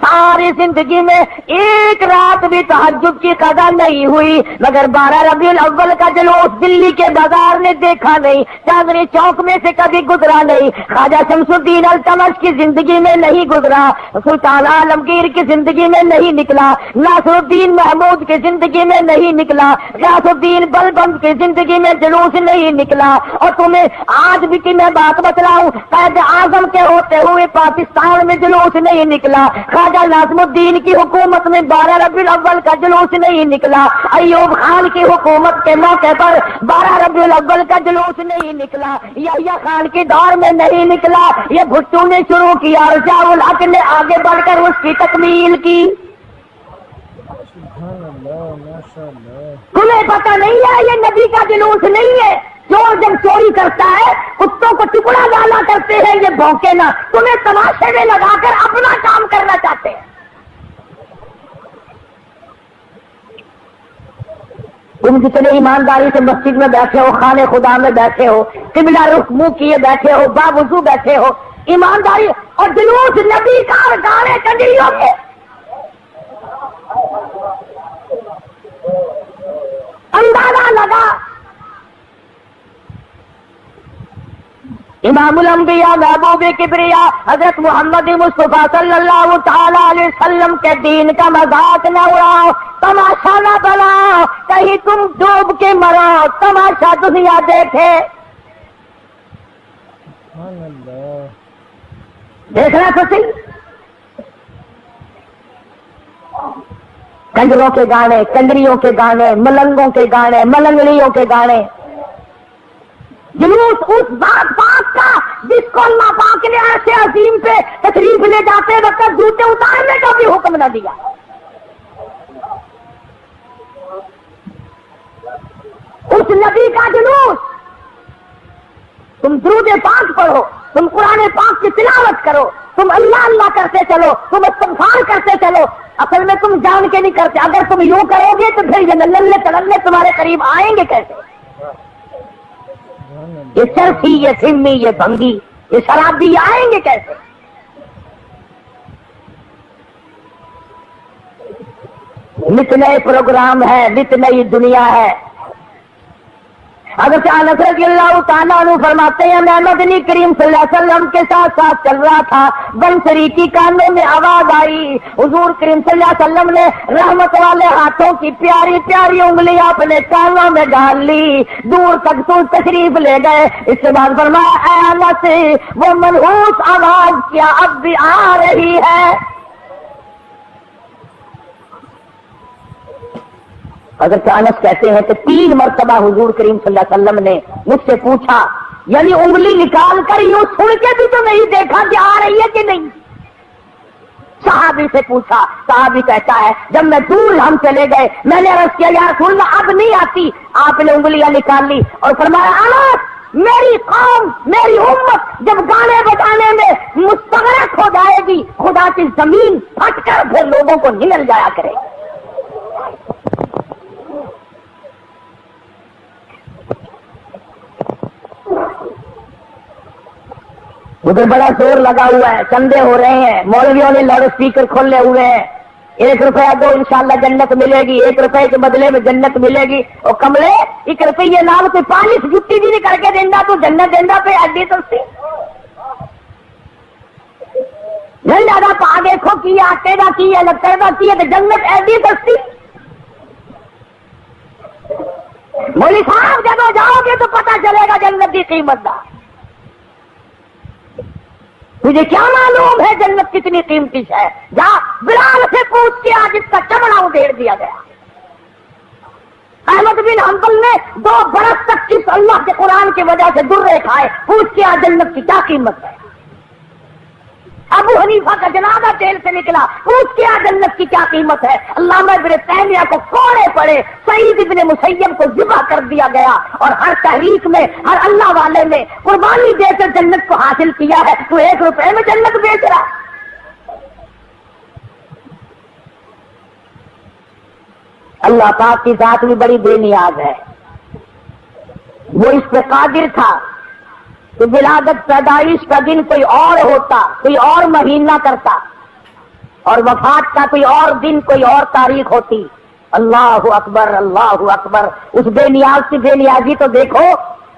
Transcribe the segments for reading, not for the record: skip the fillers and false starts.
ساری زندگی میں ایک رات بھی تہجد کی قضا نہیں ہوئی، مگر 12 ربیع الاول کا جلوس دلی کے بازار نے دیکھا نہیں، چاندنی چوک میں سے کبھی گزرا نہیں، خواجہ شمس الدین التمش کی زندگی میں نہیں گزرا، سلطان عالمگیر کی زندگی میں نہیں نکلا، ناصر الدین محمود کی زندگی میں نہیں نکلا، غیاث الدین بلبند کی زندگی میں جلوس نہیں نکلا۔ اور تمہیں آج بھی کہ میں بات بتلاؤں، قائد اعظم کے ہوتے ہوئے پاکستان میں جلوس نہیں نکلا، خواجہ ناظم الدین کی حکومت میں 12 ربیع الاول کا جلوس نہیں نکلا، ایوب خان کی حکومت کے موقع پر 12 ربیع الاول کا جلوس نہیں نکلا، یحییٰ خان کے دور میں نہیں نکلا، یہ بھٹو نے شروع کیا اور ضیاء الحق نے آگے بڑھ کر اس کی تکمیل کی۔ سبحان اللہ، ماشاء اللہ۔ تمہیں پتہ نہیں ہے یہ نبی کا جلوس نہیں ہے؟ چور جب چوری کرتا ہے کتوں کو ٹکڑا ڈالا کرتے ہیں، یہ بھونکے نہ، تمہیں تماشے میں لگا کر اپنا کام کرنا چاہتے ہیں۔ تم جتنے ایمانداری سے مسجد میں بیٹھے ہو، خانے خدا میں بیٹھے ہو، قبلہ رخ منہ کیے بیٹھے ہو، باوضو بیٹھے ہو، ایمانداری اور جلوس نبی کا اور گانے کنجریوں کے اندازہ لگا۔ امام الانبیاء محبوب کبریا حضرت محمد مصطفیٰ صلی اللہ تعالی علیہ وسلم کے دین کا مذاق نہ اڑاؤ، تماشا نہ بناؤ، کہیں تم ڈوب کے مرو، تماشا دنیا دیکھے۔ سبحان اللہ۔ دیکھنا تو صحیح، کنجروں کے گانے، کنجریوں کے گانے، ملنگوں کے گانے، ملنگڑیوں کے گانے، جلوس اس بات پاک کا جس کو اللہ پاک نے ایسے عظیم پہ تشریف لے جاتے وقت جوتے اتارنے کا بھی حکم نہ دیا۔ اس نبی کا جلوس، تم درود پاک پڑھو، تم قرآن پاک کی تلاوت کرو، تم اللہ اللہ کرتے چلو، تم استغفار کرتے چلو، اصل میں تم جان کے نہیں کرتے۔ اگر تم یوں کرو گے تو پھر یہ نلے تلنے تمہارے قریب آئیں گے کیسے؟ یہ چرسی، یہ سمی، یہ بھنگی، یہ شرابی آئیں گے کیسے؟ نت نئے پروگرام ہے، نت نئی دنیا ہے۔ حضرت انس رضی اللہ تعالیٰ عنہ فرماتے ہیں میں مدنی کریم صلی اللہ علیہ وسلم کے ساتھ ساتھ چل رہا تھا، بنسری کی کانوں میں آواز آئی، حضور کریم صلی اللہ علیہ وسلم نے رحمت والے ہاتھوں کی پیاری پیاری انگلیاں اپنے کانوں میں ڈال لی، دور تک تو تشریف لے گئے۔ اس کے بعد فرمایا اے انس، وہ منحوس آواز کیا اب بھی آ رہی ہے؟ حضرت انس کہتے ہیں کہ 3 مرتبہ حضور کریم صلی اللہ علیہ وسلم نے مجھ سے پوچھا، یعنی انگلی نکال کر یوں سن کے بھی تو نہیں دیکھا کہ آ رہی ہے کہ نہیں۔ صحابی سے پوچھا، صحابی کہتا ہے جب میں دور ہم چلے گئے میں نے عرض کیا یا رسول اللہ اب نہیں آتی، آپ نے انگلیاں نکال لی اور فرمایا انس میری قوم میری امت جب گانے بجانے میں مستغرق ہو جائے گی خدا کی زمین پھٹ کر پھر لوگوں کو نگل جایا کرے گی۔ ادھر بڑا زور لگا ہوا ہے، چندے ہو رہے ہیں، مولویوں نے لاؤڈ اسپیکر کھولے ہوئے ہیں، 1 روپیہ دو انشاءاللہ جنت ملے گی، 1 روپے کے بدلے میں جنت ملے گی۔ اور کملے 1 روپیے نام کوئی پالش جتی بھی نہیں کر کے دینا تو جنت دینا پہ ایڈی سستی زیادہ پا دیکھو کی آٹے کا کی ہے لکڑ کا کی ہے تو جنت ایڈی سستی۔ مولوی صاحب جب جاؤ گے تو پتہ چلے گا جنت کی قیمت کا۔ تجھے کیا معلوم ہے جنت کتنی قیمتی ہے؟ جا بلال سے پوچھ کے آج اس کا چمڑا ادھیڑ دیا گیا۔ احمد بن حنبل نے 2 برس تک کس اللہ کے قرآن کی وجہ سے درے کھائے، پوچھ کے آج جنت کی کیا قیمت ہے؟ ابو حنیفہ کا جنازہ جیل سے نکلا، پوچھ کے آج جنت کی کیا قیمت ہے؟ علامہ ابن تیمیہ کو کوڑے پڑے، سعید ابن مسیب کو ذبح کر دیا گیا، اور ہر تحریک میں ہر اللہ والے نے قربانی دے کر جنت کو حاصل کیا ہے، تو 1 روپے میں جنت بیچ رہا۔ اللہ پاک کی ذات بھی بڑی بے نیاز ہے، وہ اس پہ قادر تھا کہ ولادت پیدائش کا دن کوئی اور ہوتا، کوئی اور مہینہ کرتا، اور وفات کا کوئی اور دن کوئی اور تاریخ ہوتی. اللہ اکبر اللہ اکبر. اس بے نیاز کی بے نیازی تو دیکھو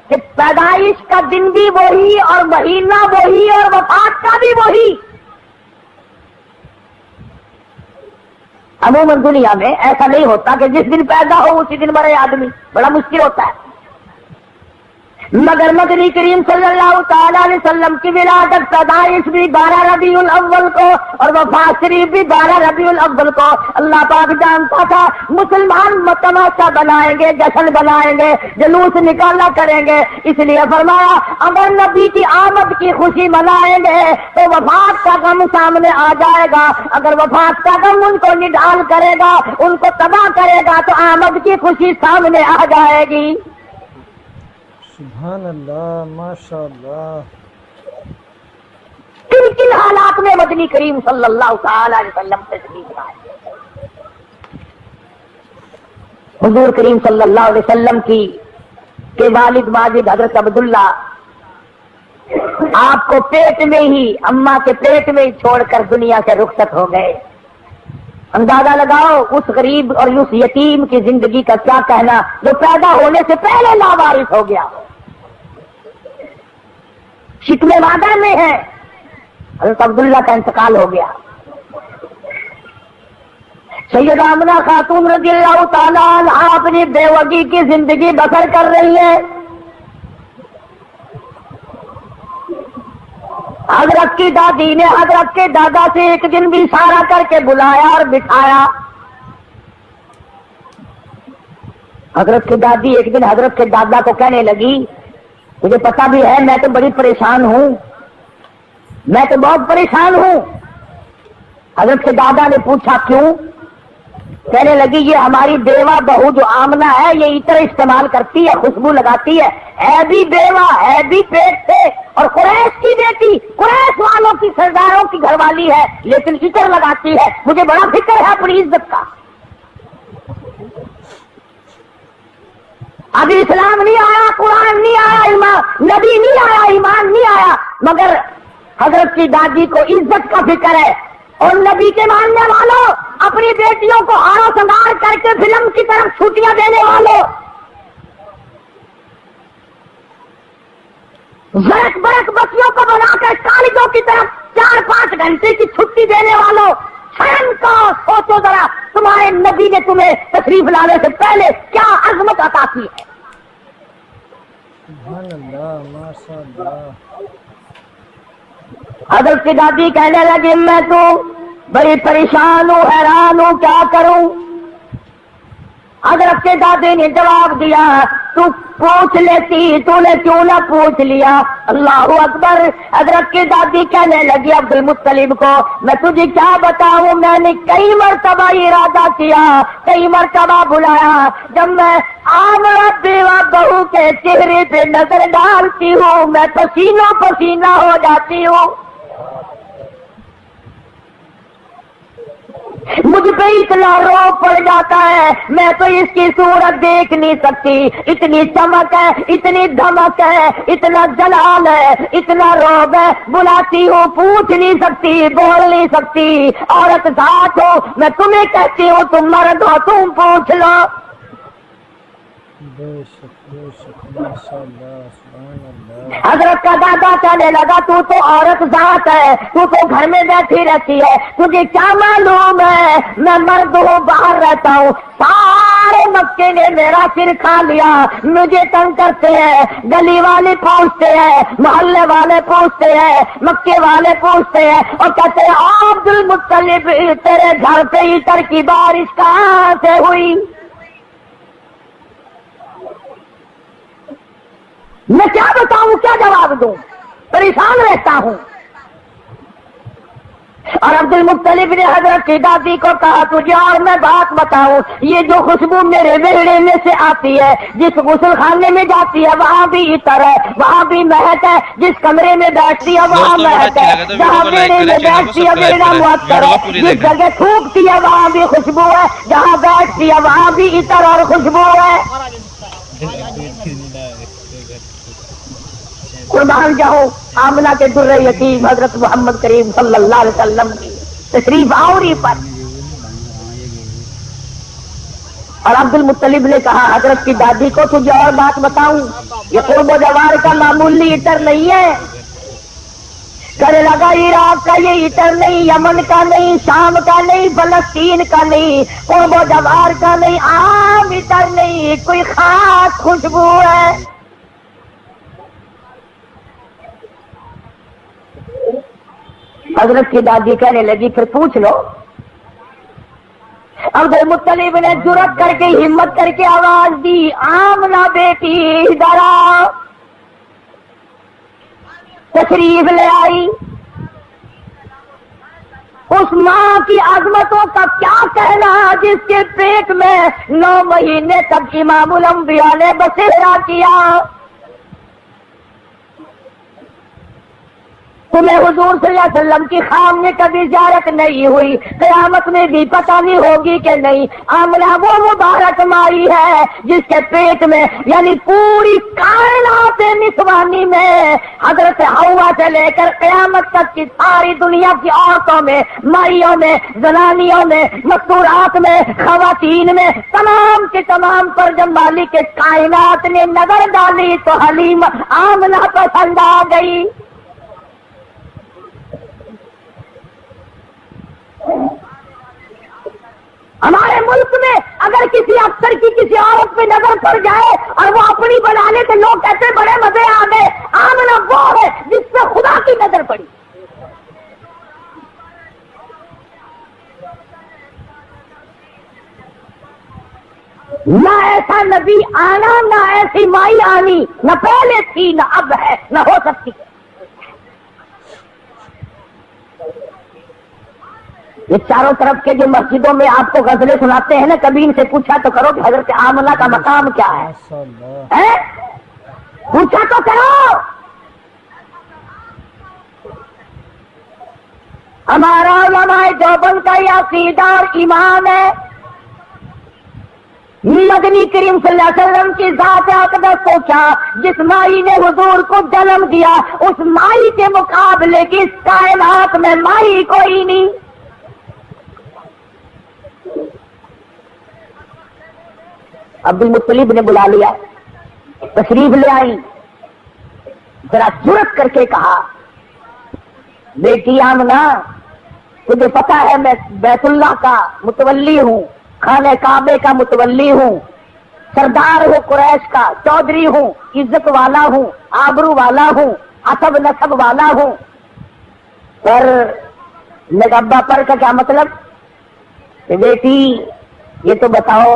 کہ پیدائش کا دن بھی وہی اور مہینہ وہی اور وفات کا بھی وہی. عموماً دنیا میں ایسا نہیں ہوتا کہ جس دن پیدا ہو اسی دن مرے آدمی، بڑا مشکل ہوتا ہے. مگر مدنی کریم صلی اللہ تعالی علیہ وسلم کی ولادت پیدائش بھی 12 ربیع الاول کو اور وفات شریف بھی 12 ربیع الاول کو. اللہ پاک جانتا تھا مسلمان تماشا بنائیں گے، جشن بنائیں گے، جلوس نکالا کریں گے، اس لیے فرمایا اگر نبی کی آمد کی خوشی منائیں گے تو وفات کا غم سامنے آ جائے گا. اگر وفات کا غم ان کو نڈال کرے گا، ان کو تباہ کرے گا تو آمد کی خوشی سامنے آ جائے گی. سبحان اللہ ماشاء اللہ. کن کن حالات میں مدنی کریم صلی اللہ تعالی علیہ وسلم تشریف لائے. حضور کریم صلی اللہ علیہ وسلم کی کے والد ماجد حضرت عبداللہ آپ کو پیٹ میں ہی، اماں کے پیٹ میں ہی چھوڑ کر دنیا سے رخصت ہو گئے. اندازہ لگاؤ اس غریب اور اس یتیم کی زندگی کا کیا کہنا جو پیدا ہونے سے پہلے لاوارث ہو گیا. شکم وادر میں ہے، حضرت عبداللہ کا انتقال ہو گیا. سیدہ آمنہ خاتون رضی اللہ تعالیٰ عنہ اپنی بیوگی کی زندگی بسر کر رہی ہے. حضرت کی دادی نے حضرت کے دادا سے ایک دن بھی اشارہ کر کے بلایا اور بٹھایا. حضرت کی دادی ایک دن حضرت کے دادا کو کہنے لگی مجھے پتا بھی ہے میں تو بڑی پریشان ہوں، میں تو بہت پریشان ہوں. حضرت کے دادا نے پوچھا کیوں؟ کہنے لگی یہ ہماری بیوہ بہو جو آمنہ ہے یہ عطر استعمال کرتی ہے، خوشبو لگاتی ہے بھی بیوہ ہے بھی پیٹ سے اور قریش کی بیٹی، قریش والوں کی سرداروں کی گھر والی ہے لیکن عطر لگاتی ہے، مجھے بڑا فکر ہے اپنی عزت کا. ابھی اسلام نہیں آیا، قرآن نہیں آیا، ایمان نبی نہیں آیا، ایمان نہیں آیا، مگر حضرت کی دادی کو عزت کا فکر ہے. اور نبی کے ماننے والوں، اپنی بیٹیوں کو ہار و سنگار کر کے فلم کی طرف چھٹیاں دینے والوں، برق برق بچیوں کو بنا کر کالجوں کی طرف 4-5 گھنٹے کی چھٹی دینے والوں، شرم کا سوچو ذرا تمہارے نبی نے تمہیں تشریف لانے سے پہلے کیا عظمت عطا کی ہے. سبحان اللہ ماشاء اللہ. حضرت کی دادی کہنے لگی میں تو بڑی پریشان ہوں، حیران ہوں، کیا کروں؟ حضرت کے دادی نے جواب دیا تو پوچھ لیتی، تو نے کیوں نہ پوچھ لیا؟ اللہ اکبر. حضرت کی دادی کہنے لگی عبد المطلب کو میں تجھے کیا بتاؤں، میں نے کئی مرتبہ ارادہ کیا، کئی مرتبہ بلایا، جب میں آمنہ بیوہ بہو کے چہرے پہ نظر ڈالتی ہوں میں پسینہ پسینہ ہو جاتی ہوں. مجھ پہ اتنا روب پڑ جاتا ہے، میں تو اس کی صورت دیکھ نہیں سکتی، اتنی چمک ہے، اتنی دھمک ہے، اتنا جلال ہے، اتنا روب ہے، بلاتی ہوں پوچھ نہیں سکتی، بول نہیں سکتی، عورت ذات ہو، میں تمہیں کہتی ہوں تم مرد ہو تم پوچھ لو. بے شک ماشاء اللہ سبحان اللہ. حضرت کا دادا کہنے لگا تو عورت ذات ہے، تو گھر میں بیٹھی رہتی ہے، تجھے کیا معلوم ہے میں مرد ہوں، باہر رہتا ہوں. سارے مکے نے میرا سر کھا لیا، مجھے تنگ کرتے ہیں، گلی والے پوچھتے ہیں، محلے والے پوچھتے ہیں، مکے والے پوچھتے ہیں اور کہتے ہیں عبد المطلب تیرے گھر پہ عطر کی بارش کہاں سے ہوئی؟ میں کیا بتاؤں، کیا جواب دوں، پریشان رہتا ہوں. اور عبد المطلب نے حضرت کی دادی کو کہا تجھے اور میں بات بتاؤں، یہ جو خوشبو میرے ویڑے میں سے آتی ہے، جس غسل خانے میں جاتی ہے وہاں بھی عطر ہے، وہاں بھی مہک ہے، جس کمرے میں بیٹھتی ہے وہاں مہک ہے، جہاں ویڑے میں بیٹھتی ہے ویڑا معطر ہے، جس جگہ تھوکتی ہے وہاں بھی خوشبو ہے، جہاں بیٹھتی ہے وہاں بھی عطر اور خوشبو ہے. قربان جاؤ آمنہ کے در یتیم حضرت محمد کریم صلی اللہ علیہ وسلم کی تشریف آوری پر. اور عبد المطلب نے کہا حضرت کی دادی کو تجھے اور بات بتاؤں، یہ قرب و جوار کا معمولی عطر نہیں ہے. کہنے لگا عراق کا یہ عطر نہیں، یمن کا نہیں، شام کا نہیں، فلسطین کا نہیں، قرب و جوار کا نہیں، عام عطر نہیں، کوئی خاص خوشبو ہے. حضرت کی دادی کہنے لگی پھر پوچھ لو. عبد المطلب نے جرأت کر کے ہمت کر کے آواز دی، آمنہ بیٹی ادھر آ. تشریف لے آئی. اس ماں کی عظمتوں کا کیا کہنا جس کے پیٹ میں 9 مہینے تک امام الانبیاء نے بسیرا کیا. تمہیں حضور صلی اللہ علیہ وسلم کی خام میں کبھی زیارت نہیں ہوئی، قیامت میں بھی پتہ نہیں ہوگی کہ نہیں. آمنہ وہ مبارک مائی ہے جس کے پیٹ میں یعنی پوری کائنات نسوانی میں حضرت حوا سے لے کر قیامت تک کی ساری دنیا کی عورتوں میں، مائیوں میں، زنانیوں میں، مستورات میں، خواتین میں، تمام کے تمام پر جب مالک کے کائنات نے نظر ڈالی تو حلیم آمنہ پسند آ گئی. ہمارے ملک میں اگر کسی افسر کی کسی عورت پہ نظر پڑ جائے اور وہ اپنی بنا لے تو لوگ کہتے بڑے مزے آ گئے. آمنہ وہ ہے جس پہ خدا کی نظر پڑی. نہ ایسا نبی آنا، نہ ایسی مائی آنی، نہ پہلے تھی نہ اب ہے نہ ہو سکتی. یہ چاروں طرف کے جو مسجدوں میں آپ کو غزلیں سناتے ہیں نا، کبھی ان سے پوچھا تو کرو کہ حضرت آمنہ کا مقام کیا ہے؟ پوچھا تو کرو. ہمارا علماء دیوبند کا یہ عقیدہ اور ایمان ہے. مدنی کریم صلی اللہ علیہ وسلم کی ذات اقدس کو کیا، جس مائی نے حضور کو جنم دیا اس مائی کے مقابلے کی اس کائنات میں مائی کوئی نہیں. عبد المطلب نے بلا لیا، تشریف لے آئی. ذرا جرأت کر کے کہا بیٹی آمنہ تجھے پتا ہے میں بیت اللہ کا متولی ہوں، خانہ کعبے کا متولی ہوں، سردار ہوں قریش کا، چودھری ہوں، عزت والا ہوں، آبرو والا ہوں، حسب نسب والا ہوں. پر نگبا پر کا کیا مطلب؟ کہ بیٹی یہ تو بتاؤ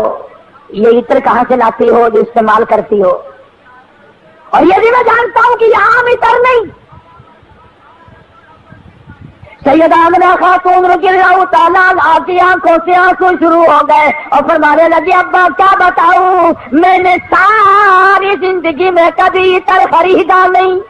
یہ عطر کہاں سے لاتی ہو جو استعمال کرتی ہو؟ اور یہ بھی میں جانتا ہوں کہ یہ عام عطر نہیں. سیدہ آمنہ خاتون رضی اللہ تعالیٰ عنہا کی آنکھوں سے آنسو شروع ہو گئے اور فرمانے لگی ابا کیا بتاؤں، میں نے ساری زندگی میں کبھی عطر خریدا نہیں،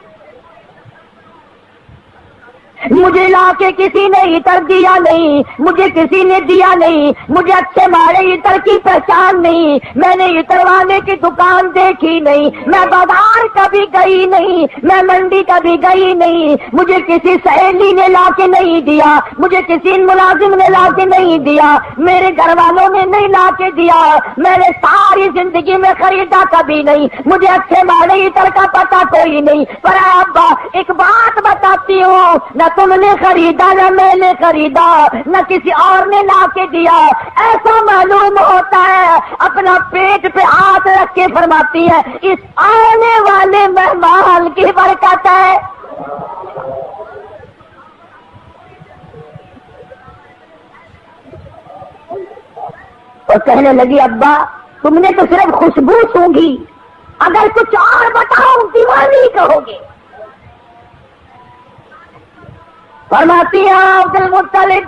مجھے لا کے کسی نے عطر دیا نہیں، مجھے کسی نے دیا نہیں، مجھے اچھے مارے عطر کی پہچان نہیں، میں نے عطر والے کی دکان دیکھی نہیں، میں بازار کبھی گئی نہیں، میں منڈی کبھی گئی نہیں، مجھے کسی سہیلی نے لا کے نہیں دیا، مجھے کسی ملازم نے لا کے نہیں دیا، میرے گھر والوں نے نہیں لا کے دیا، میں نے ساری زندگی میں خریدا کبھی نہیں، مجھے اچھے مارے عطر کا پتہ کوئی نہیں. پر ابا ایک بات بتاتی ہوں، نہ تم نے خریدا نہ میں نے خریدا نہ کسی اور نے لا کے دیا. ایسا معلوم ہوتا ہے اپنا پیٹ پہ ہاتھ رکھ کے فرماتی ہے اس آنے والے مہمان کی برکت ہے. اور کہنے لگی ابا تم نے تو صرف خوشبو سونگھی، اگر کچھ اور بتاؤ دیوانی کہو گے. فرماتی ہے عبد المطلب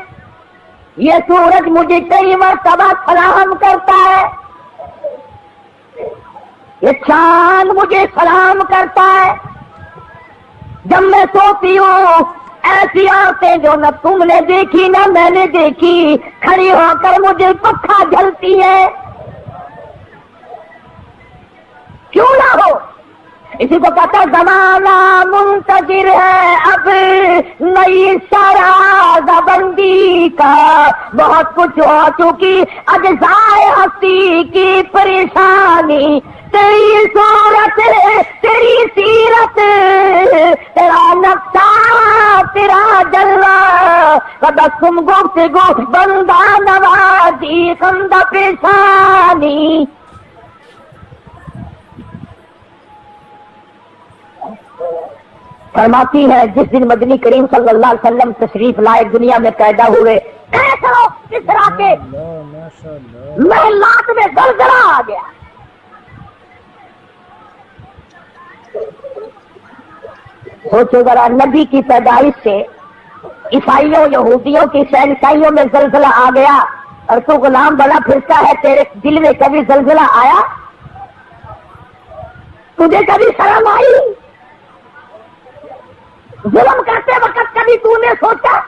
یہ سورج مجھے کئی مرتبہ سلام کرتا ہے، یہ چاند مجھے سلام کرتا ہے، جب میں سوتی ہوں ایسی عورتیں جو نہ تم نے دیکھی نہ میں نے دیکھی کھڑی ہو کر مجھے پکھا جھلتی ہے. کیوں نہ ہو اسی کو کہتا ہے زمانہ منتظر ہے اب نئی شرح بندی کا، بہت کچھ ہو چکی اجزائے ہستی کی پریشانی، تیری صورت تیری سیرت تیرا نقشہ تیرا جلوہ، تبسم گفتگو بندہ نوازی خندہ پیشانی۔ فرماتی ہے جس دن مدنی کریم صلی اللہ علیہ وسلم تشریف لائے دنیا میں پیدا ہوئے، اس طرح کے محلات میں زلزلہ آ گیا۔ سوچو ذرا، نبی کی پیدائش سے عیسائیوں یہودیوں کی شہنشاہیوں میں زلزلہ آ گیا، اور تو غلام بڑا پھرتا ہے، تیرے دل میں کبھی زلزلہ آیا؟ تجھے کبھی شرم آئی؟ ظلم کرتے وقت کبھی تو نے سوچا؟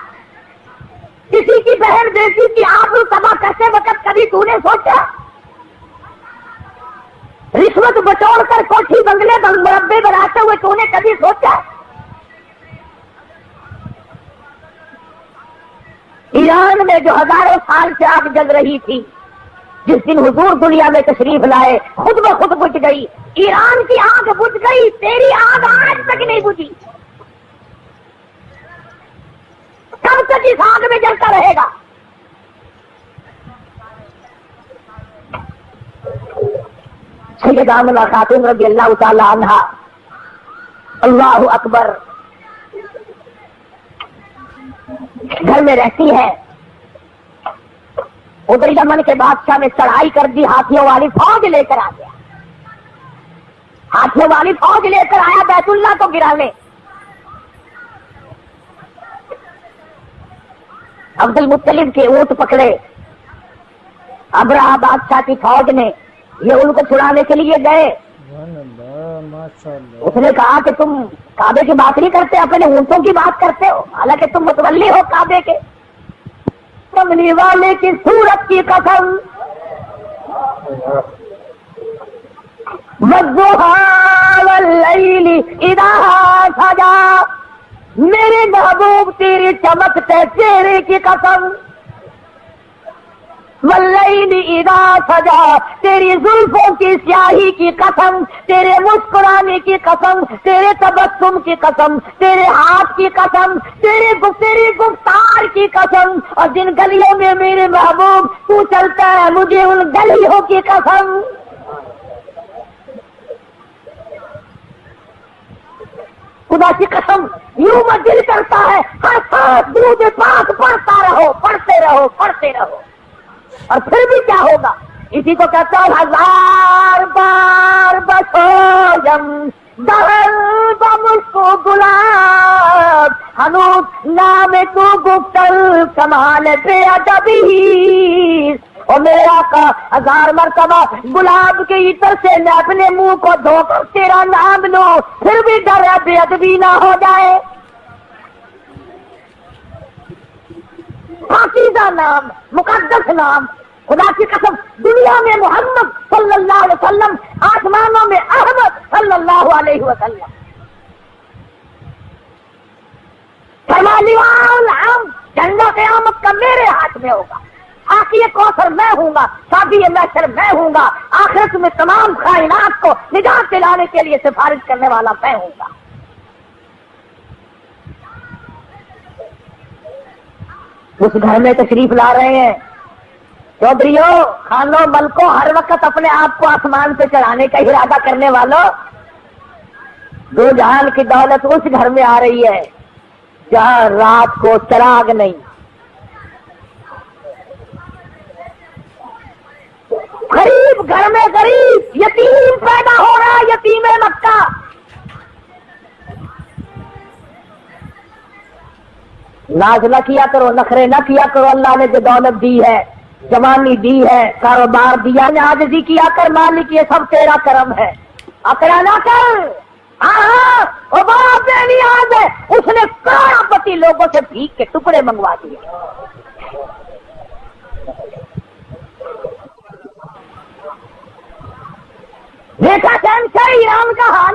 کسی کی بہن بیٹی کی آبرو تباہ کرتے وقت کبھی تو نے سوچا؟ رشوت بٹور کر کوٹھی بنگلے مربے بناتے ہوئے تو نے کبھی سوچا؟ ایران میں جو ہزاروں سال سے آگ جل رہی تھی، جس دن حضور دنیا میں تشریف لائے خود بخود بجھ گئی۔ ایران کی آگ بجھ گئی، تیری آگ آج تک نہیں بجھی۔ کب تک اس آگ میں جلتا رہے گا؟ سیدہ آمنہ خاتون رضی اللہ تعالی عنہا، اللہ اکبر، گھر میں رہتی ہے۔ ادھر یمن کے بادشاہ نے چڑھائی کر دی، ہاتھیوں والی فوج لے کر آ گیا، ہاتھیوں والی فوج لے کر آیا بیت اللہ کو گرانے۔ عبد المطلب کے اونٹ پکڑے ابرہہ بادشاہ کی فوج نے، یہ ان کو چھڑانے کے لیے گئے۔ اس نے کہا کہ تم کعبے کی بات نہیں کرتے، اپنے اونٹوں کی بات کرتے ہو، حالانکہ تم متولی ہو کعبے کے۔ کملی والے کی صورت کی قسم، والضحیٰ واللیل اذا سجا، میرے محبوب تیری چمکتے چہرے کی قسم، واللیل اذا سجا، تیری زلفوں کی سیاہی کی قسم، تیرے مسکرانے کی قسم، تیرے تبسم کی قسم، تیرے ہاتھ کی قسم، تیری گفتار کی قسم، اور جن گلیوں میں میرے محبوب تو چلتا ہے مجھے ان گلیوں کی قسم۔ خدا کی قسم، یوں میں دل کرتا ہے ہر ساتھ درود پاک پڑھتا رہو، پڑھتے رہو، پڑھتے رہو، اور پھر بھی کیا ہوگا؟ اسی کو کہتا ہے ہزار بار بسویم دہل بمسکو گلاب، ہنوز نام تو گفتل کمال بے ادبی، اور میرے آقا ہزار مرتبہ گلاب کے عطر سے میں اپنے منہ کو دھو کر تیرا نام لوں، پھر بھی ڈر ہے بے ادبی نہ ہو جائے۔ پاکیزہ نام، مقدس نام، خدا کی قسم، دنیا میں محمد صلی اللہ علیہ وسلم، آسمانوں میں احمد صلی اللہ علیہ وسلم۔ جنگا قیامت کا میرے ہاتھ میں ہوگا، آقی کوثر میں ہوں گا، شادی محشر میں ہوں گا، آخرت میں تمام کائنات کو نجات دلانے کے لیے سفارش کرنے والا میں ہوں گا۔ اس گھر میں تشریف لا رہے ہیں چودھریوں، خانوں، ملکوں، ہر وقت اپنے آپ کو آسمان پہ چڑھانے کا ارادہ کرنے والوں، دو جہان کی دولت اس گھر میں آ رہی ہے جہاں رات کو چراغ نہیں، غریب گھر میں غریب یتیم پیدا ہو رہا، یتیم مکہ۔ ناز نہ کیا کرو، نخرے نہ کیا کرو، اللہ نے جو دولت دی ہے، جوانی دی ہے، کاروبار دیا، عاجزی کیا کر، مالک یہ سب تیرا کرم ہے، اکڑا نہ کر۔ ہاں وہ بڑا بے نیاز ہے، اس نے کروڑپتی لوگوں سے بھیک کے ٹکڑے منگوا دیے۔ دیکھا شہنشاہ ایران کا حال،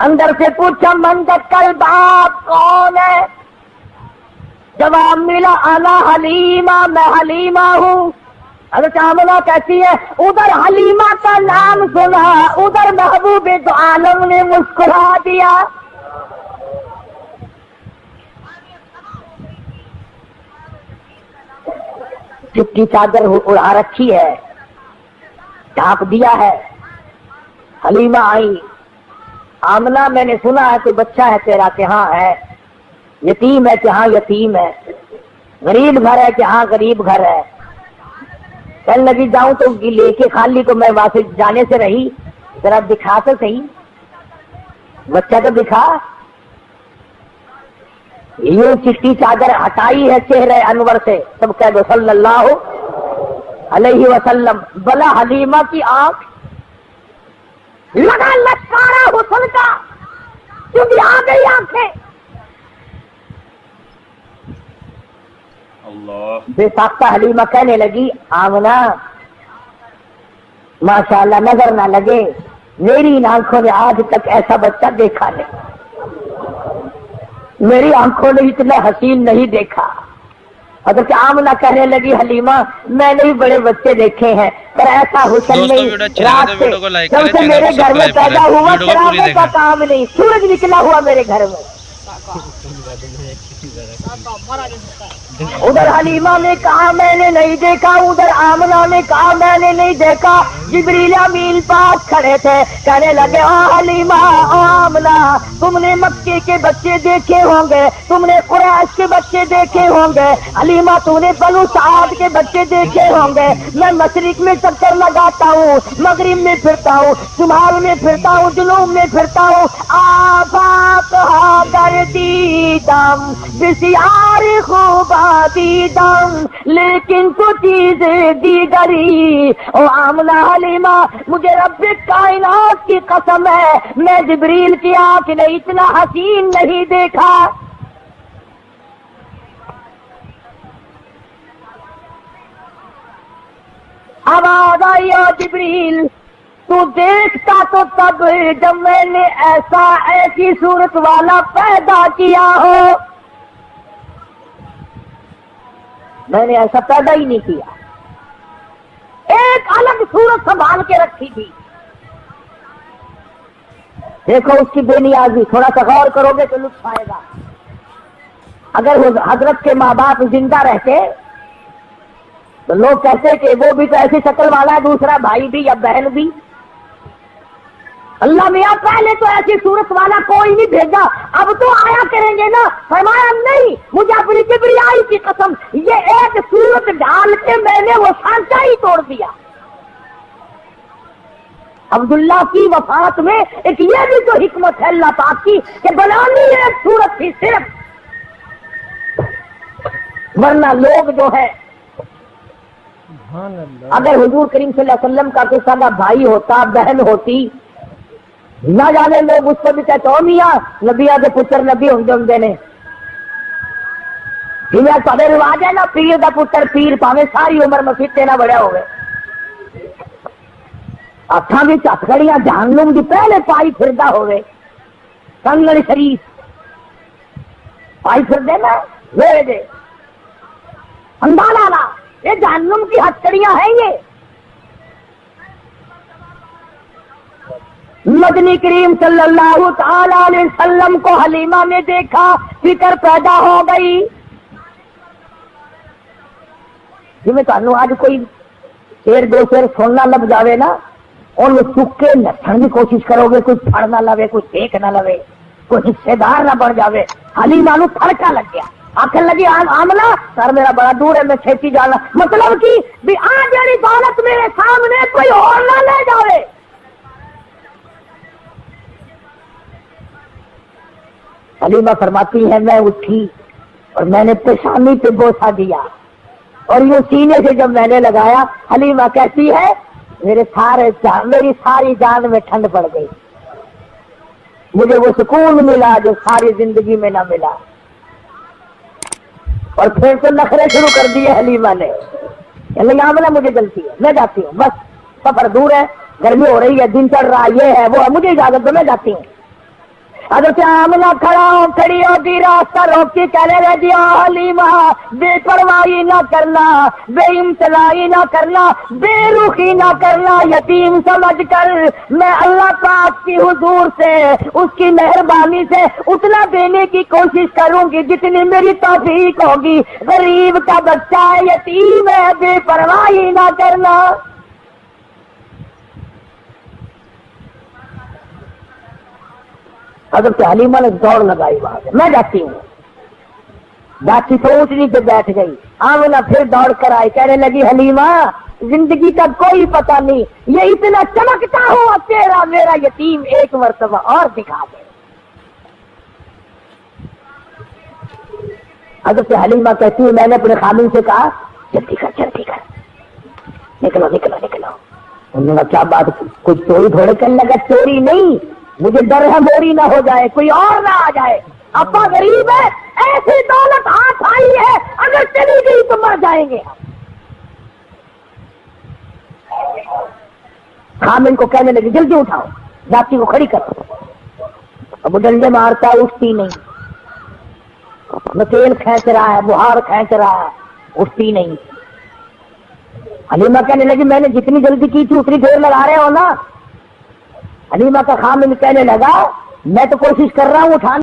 اندر سے پوچھا منگت کل باپ کون ہے؟ جواب ملا انا حلیمہ، میں حلیمہ ہوں۔ حضرت آمنہ کہتی ہے ادھر حلیمہ کا نام سنا، ادھر محبوب دو عالم نے مسکرا دیا۔ چپٹی چادر اڑا رکھی ہے، ڈھانپ دیا ہے۔ حلیمہ آئی، آمنہ میں نے سنا ہے کوئی بچہ ہے تیرا کہ ہاں ہے، یتیم ہے کہ ہاں یتیم ہے، غریب گھر ہے کہ ہاں غریب گھر ہے۔ کہنے لگی جاؤں تو لے کے خالی کو میں وہاں سے جانے سے رہی، ذرا دکھا تو صحیح، بچہ تو دکھا۔ یہ چٹی چادر ہٹائی ہے چہرے انور سے، سب کہہ دو صلی اللہ علیہ وسلم۔ بلا حلیمہ کی آنکھ لگا لشکارا حسن کا، کیونکہ آ گئی آنکھیں۔ بے ساختہ حلیمہ کہنے لگی آمنہ ماشاءاللہ نظر نہ لگے، میری ان آنکھوں نے آج تک ایسا بچہ دیکھا نہیں، میری آنکھوں نے اتنا حسین نہیں دیکھا۔ حضرت آمنہ کہنے لگی حلیمہ میں نے بھی بڑے بچے دیکھے ہیں پر ایسا حسن نہیں، رات سے جب سے میرے گھر میں پیدا ہوا چراغوں کا کام نہیں، سورج نکلا ہوا میرے گھر میں۔ ادھر حلیمہ نے کہا میں نے نہیں دیکھا، ادھر آمنہ نے کہا میں نے نہیں دیکھا۔ جبریل امین پاس کھڑے تھے، کہنے لگے حلیمہ آمنہ تم نے مکے کے بچے دیکھے ہوں گے، تم نے قریش کے بچے دیکھے ہوں گے، حلیمہ تو نے بنو سعد کے بچے دیکھے ہوں گے۔ میں مشرق میں چکر لگاتا ہوں، مغرب میں پھرتا ہوں، شمال میں پھرتا ہوں، جنوب میں پھرتا ہوں، آفاق ہا کر دیدم بسیار خوبا دیدم لیکن تو چیز دیگری۔ او آمنہ حلیمہ مجھے رب کائنات کی قسم ہے میں جبریل کی آنکھ نے اتنا حسین نہیں دیکھا۔ آواز آئی او جبریل تو دیکھتا تو تب جب میں نے ایسی صورت والا پیدا کیا ہو، میں نے ایسا پیدا ہی نہیں کیا، ایک الگ صورت سنبھال کے رکھی تھی۔ دیکھو اس کی بے نیازی، تھوڑا سا غور کرو گے تو لطف آئے گا۔ اگر حضرت کے ماں باپ زندہ رہتے تو لوگ کہتے کہ وہ بھی تو ایسی شکل والا ہے، دوسرا بھائی بھی یا بہن بھی۔ اللہ میاں پہلے تو ایسی صورت والا کوئی نہیں بھیجا، اب تو آیا کریں گے نا۔ فرمایا نہیں، مجھے اپنی کبریائی کی قسم یہ ایک صورت ڈال کے میں نے وہ سانچہ ہی توڑ دیا۔ عبداللہ کی وفات میں ایک یہ بھی تو حکمت ہے اللہ پاک کی کہ بنانی ایک صورت تھی صرف، ورنہ لوگ جو ہے اگر حضور کریم صلی اللہ علیہ وسلم کا کوئی سگا بھائی ہوتا، بہن ہوتی، نہ جانے لوگ اس کو بھی کہتے ہو میاں نبیا کے پتر نبی ہوں نے، سارے رواج ہے نا، پیر کا پتر پیر پاوے ساری عمر مسیح نہ بڑے ہو گئے۔ اکھاں بھی ہتھکڑیاں جہنم دی پہلے پائی پھردا ہوئے، کنگن شریف پائی پھردے نا میرے دے اندازہ لا، یہ جہنم کی ہتھکڑیاں ہیں۔ یہ مدنی کریم صلی اللہ تعالی علیہ وسلم کو حلیمہ نے دیکھا، فکر پیدا ہو گئی۔ جی میں تمہیں آج کوئی شیر دو شیر سننا لگ جاوے نا، اور وہ چک کے نسن کی کوشش کرو گے، کوئی پھڑ نہ لوے، کوئی دیکھ نہ لوے، کوئی حصے دار نہ بن جاوے۔ حلیمہ نو پھڑکا لگ گیا، آخر لگی آمنہ سر میرا بڑا دور ہے، میں چھیتی جانا، مطلب کی بھی آ جڑی دولت میرے سامنے کوئی اور نہ لے جاوے۔ حلیمہ فرماتی ہے میں اٹھی اور میں نے پیشانی پہ بوسہ دیا اور یوں سینے سے جب میں نے لگایا، حلیمہ کہتی ہے میری ساری جان میں ٹھنڈ پڑ گئی، مجھے وہ سکون ملا جو ساری زندگی میں نہ ملا۔ اور پھر تو نخرے شروع کر دیے حلیمہ نے، آمنہ مجھے جلتی ہے، میں جاتی ہوں، بس سفر دور ہے، گرمی ہو رہی ہے، دن چڑھ رہا، یہ ہے وہ ہے، مجھے اجازت دو میں جاتی ہوں۔ حضرت آمنہ کھڑی ہوتی راستہ روکی کہنے لگی حلیمہ بے پرواہی نہ کرنا، بے امتناعی نہ کرنا، بے رخی نہ کرنا، یتیم سمجھ کر میں اللہ پاک کی حضور سے اس کی مہربانی سے اتنا دینے کی کوشش کروں گی جتنی میری توفیق ہوگی۔ غریب کا بچہ ہے، یتیم ہے، بے پرواہی نہ کرنا۔ حضرت حلیمہ نے دوڑ لگائی وہاں سے، میں جاتی ہوں، جاتی تو اونٹنی پہ بیٹھ گئی۔ آمنہ پھر دوڑ کر آئی، کہنے لگی حلیمہ زندگی کا کوئی پتہ نہیں، یہ اتنا چمکتا ہوا تیرا میرا یتیم ایک مرتبہ اور دکھا دے۔ حضرت حلیمہ کہتی ہے میں نے اپنے خامن سے کہا جلدی کر نکلو نکلو نکلو۔ انہوں نے کہا کیا بات، کوئی چوری تھوڑے کرنے لگا؟ چوری نہیں، مجھے ڈر ہے موری نہ ہو جائے، کوئی اور نہ آ جائے، ابا غریب ہے، ایسی دولت ہاتھ آئی ہے اگر چلی گئی تو مر جائیں گے۔ خامن کو کہنے لگی جلدی اٹھاؤ، جاتی کو کھڑی کرو۔ اب وہ ڈنڈے مارتا ہے، اٹھتی نہیں، نکیل کھینچ رہا ہے، بہار کھینچ رہا ہے، اٹھتی نہیں۔ حلیمہ کہنے لگی میں نے جتنی جلدی کی تھی اتنی دیر لگا رہے ہو نا۔ حلیمہ کا خامن کہنے لگا میں تو کوشش کر رہا ہوں اٹھانے